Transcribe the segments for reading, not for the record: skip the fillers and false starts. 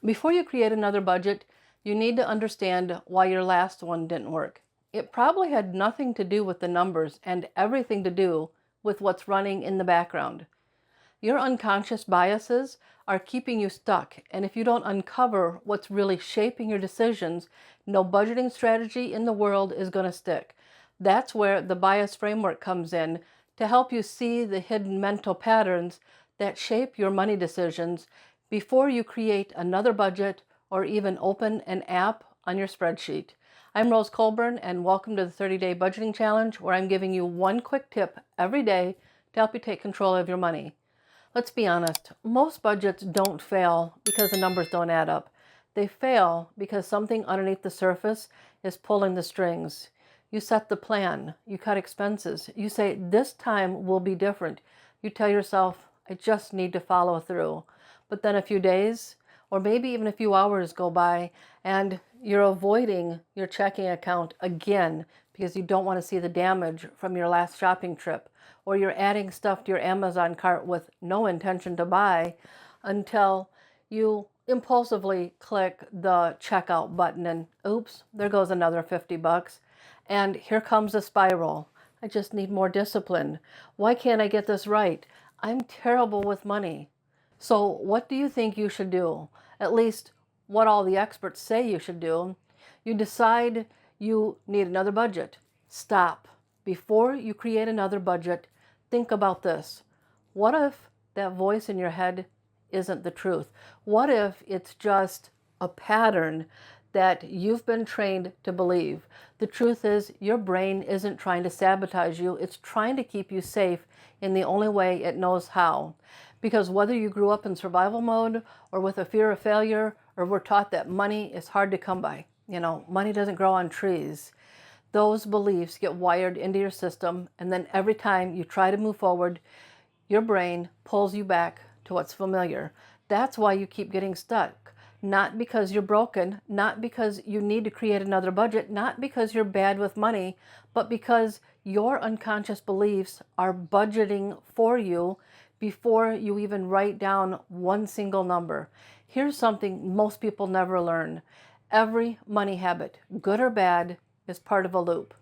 Before you create another budget, you need to understand why your last one didn't work. It probably had nothing to do with the numbers and everything to do with what's running in the background. Your unconscious biases are keeping you stuck, and if you don't uncover what's really shaping your decisions, no budgeting strategy in the world is going to stick. That's where the bias framework comes in to help you see the hidden mental patterns that shape your money decisions before you create another budget or even open an app on your spreadsheet. I'm Rose Colburn, and welcome to the 30-Day Budgeting Challenge, where I'm giving you one quick tip every day to help you take control of your money. Let's be honest, most budgets don't fail because the numbers don't add up. They fail because something underneath the surface is pulling the strings. You set the plan, you cut expenses, you say, this time will be different. You tell yourself, I just need to follow through. But then a few days, or maybe even a few hours go by, and you're avoiding your checking account again because you don't want to see the damage from your last shopping trip, or you're adding stuff to your Amazon cart with no intention to buy until you impulsively click the checkout button and oops, there goes another 50 bucks. And here comes a spiral. I just need more discipline. Why can't I get this right? I'm terrible with money. So what do you think you should do? At least what all the experts say you should do. You decide you need another budget. Stop. Before you create another budget, think about this. What if that voice in your head isn't the truth? What if it's just a pattern that you've been trained to believe? The truth is, your brain isn't trying to sabotage you. It's trying to keep you safe in the only way it knows how. Because whether you grew up in survival mode or with a fear of failure, or were taught that money is hard to come by, money doesn't grow on trees, those beliefs get wired into your system, and then every time you try to move forward, your brain pulls you back to what's familiar. That's why you keep getting stuck. Not because you're broken, not because you need to create another budget, not because you're bad with money, but because your unconscious beliefs are budgeting for you before you even write down one single number. Here's something most people never learn. Every money habit, good or bad, is part of a loop.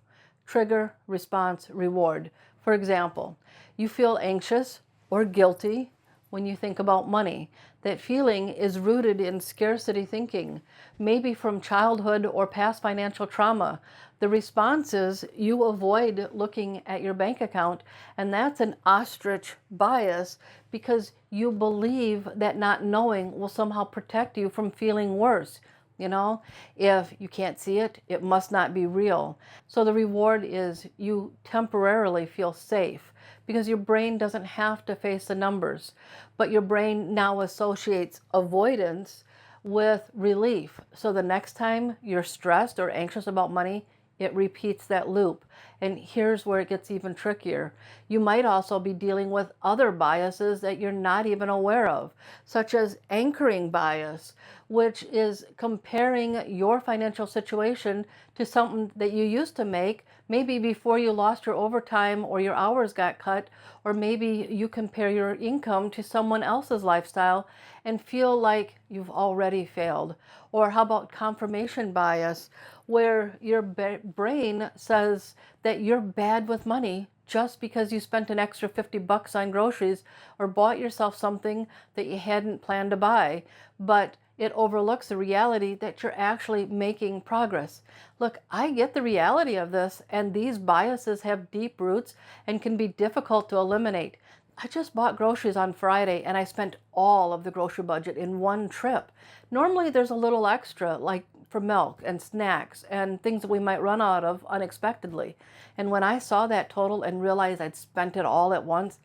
Trigger, response, reward. For example, you feel anxious or guilty when you think about money. That feeling is rooted in scarcity thinking, maybe from childhood or past financial trauma. The response is you avoid looking at your bank account, and that's an ostrich bias because you believe that not knowing will somehow protect you from feeling worse. If you can't see it, it must not be real. So the reward is you temporarily feel safe because your brain doesn't have to face the numbers. But your brain now associates avoidance with relief. So the next time you're stressed or anxious about money, it repeats that loop. And here's where it gets even trickier. You might also be dealing with other biases that you're not even aware of, such as anchoring bias, which is comparing your financial situation to something that you used to make, maybe before you lost your overtime or your hours got cut, or maybe you compare your income to someone else's lifestyle and feel like you've already failed. Or how about confirmation bias, where your brain says that you're bad with money just because you spent an extra 50 bucks on groceries or bought yourself something that you hadn't planned to buy, but it overlooks the reality that you're actually making progress. Look, I get the reality of this, and these biases have deep roots and can be difficult to eliminate. I just bought groceries on Friday and I spent all of the grocery budget in one trip. Normally there's a little extra, like for milk and snacks and things that we might run out of unexpectedly. And when I saw that total and realized I'd spent it all at once,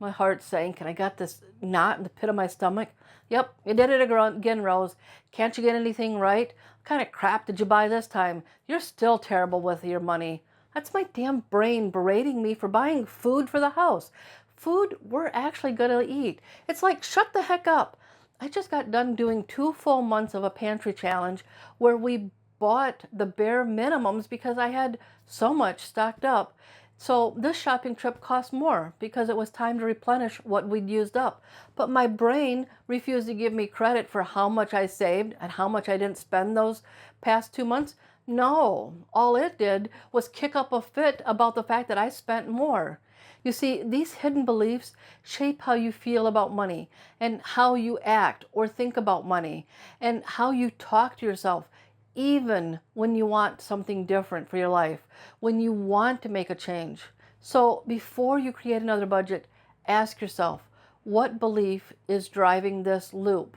my heart sank and I got this knot in the pit of my stomach. Yep, you did it again, Rose. Can't you get anything right? What kind of crap did you buy this time? You're still terrible with your money. That's my damn brain berating me for buying food for the house. Food we're actually going to eat. It's like, shut the heck up. I just got done doing 2 full months of a pantry challenge where we bought the bare minimums because I had so much stocked up So this shopping trip cost more because it was time to replenish what we'd used up. But my brain refused to give me credit for how much I saved and how much I didn't spend those past 2 months. No, all it did was kick up a fit about the fact that I spent more. You see, these hidden beliefs shape how you feel about money and how you act or think about money and how you talk to yourself, even when you want something different for your life, when you want to make a change. So before you create another budget, ask yourself, what belief is driving this loop?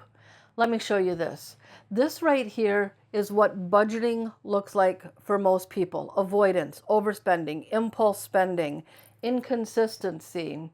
Let me show you this. This right here is what budgeting looks like for most people. Avoidance, overspending, impulse spending, inconsistency.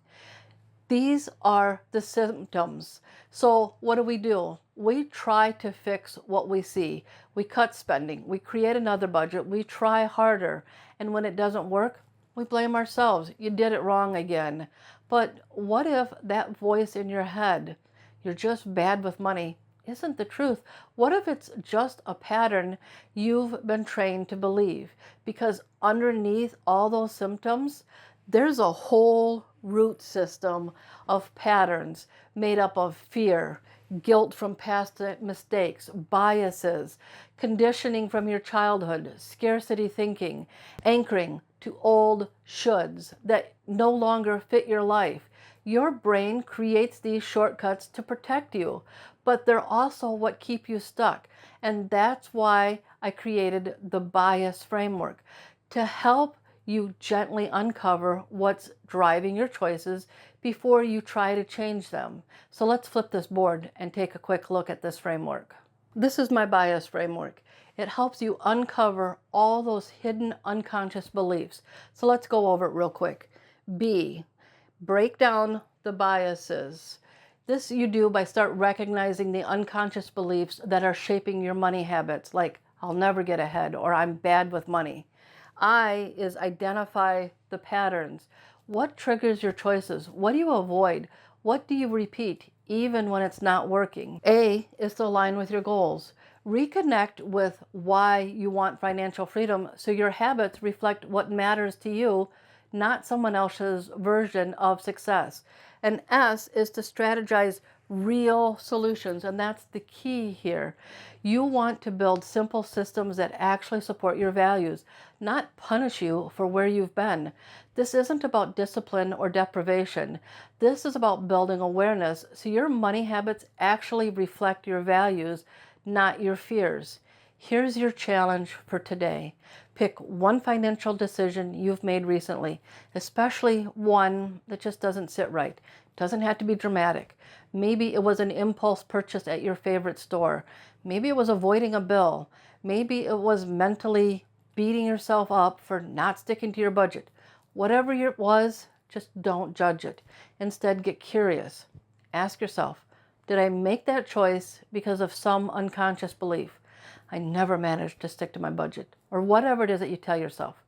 These are the symptoms. So what do? We try to fix what we see. We cut spending. We create another budget. We try harder. And when it doesn't work, we blame ourselves. You did it wrong again. But what if that voice in your head, you're just bad with money, isn't the truth? What if it's just a pattern you've been trained to believe? Because underneath all those symptoms, there's a whole root system of patterns made up of fear, guilt from past mistakes, biases, conditioning from your childhood, scarcity thinking, anchoring to old shoulds that no longer fit your life. Your brain creates these shortcuts to protect you, but they're also what keep you stuck. And that's why I created the bias framework, to help you gently uncover what's driving your choices before you try to change them. So let's flip this board and take a quick look at this framework. This is my bias framework. It helps you uncover all those hidden unconscious beliefs. So let's go over it real quick. B, break down the biases. This you do by start recognizing the unconscious beliefs that are shaping your money habits, like I'll never get ahead or I'm bad with money. I is identify the patterns. What triggers your choices? What do you avoid? What do you repeat even when it's not working? A is to align with your goals. Reconnect with why you want financial freedom so your habits reflect what matters to you, not someone else's version of success. And S is to strategize real solutions, and that's the key here. You want to build simple systems that actually support your values, not punish you for where you've been. This isn't about discipline or deprivation. This is about building awareness so your money habits actually reflect your values, not your fears. Here's your challenge for today. Pick one financial decision you've made recently, especially one that just doesn't sit right. It doesn't have to be dramatic. Maybe it was an impulse purchase at your favorite store. Maybe it was avoiding a bill. Maybe it was mentally beating yourself up for not sticking to your budget. Whatever it was, just don't judge it. Instead, get curious. Ask yourself, did I make that choice because of some unconscious belief? I never managed to stick to my budget, or whatever it is that you tell yourself.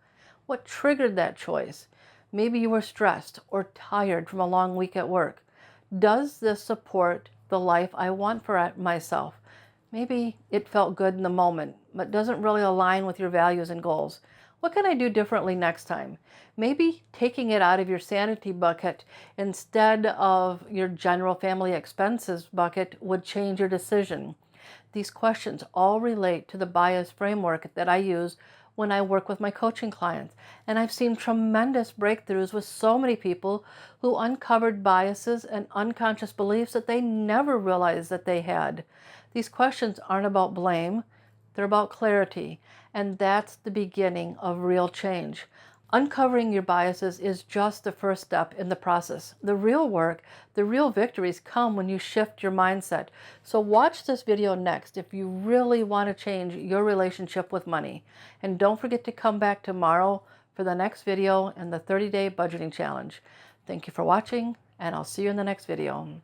What triggered that choice? Maybe you were stressed or tired from a long week at work. Does this support the life I want for myself? Maybe it felt good in the moment, but doesn't really align with your values and goals. What can I do differently next time? Maybe taking it out of your sanity bucket instead of your general family expenses bucket would change your decision. These questions all relate to the bias framework that I use when I work with my coaching clients. And I've seen tremendous breakthroughs with so many people who uncovered biases and unconscious beliefs that they never realized that they had. These questions aren't about blame, they're about clarity. And that's the beginning of real change. Uncovering your biases is just the first step in the process. The real work, the real victories come when you shift your mindset. So watch this video next if you really want to change your relationship with money. And don't forget to come back tomorrow for the next video and the 30-day budgeting challenge. Thank you for watching, and I'll see you in the next video.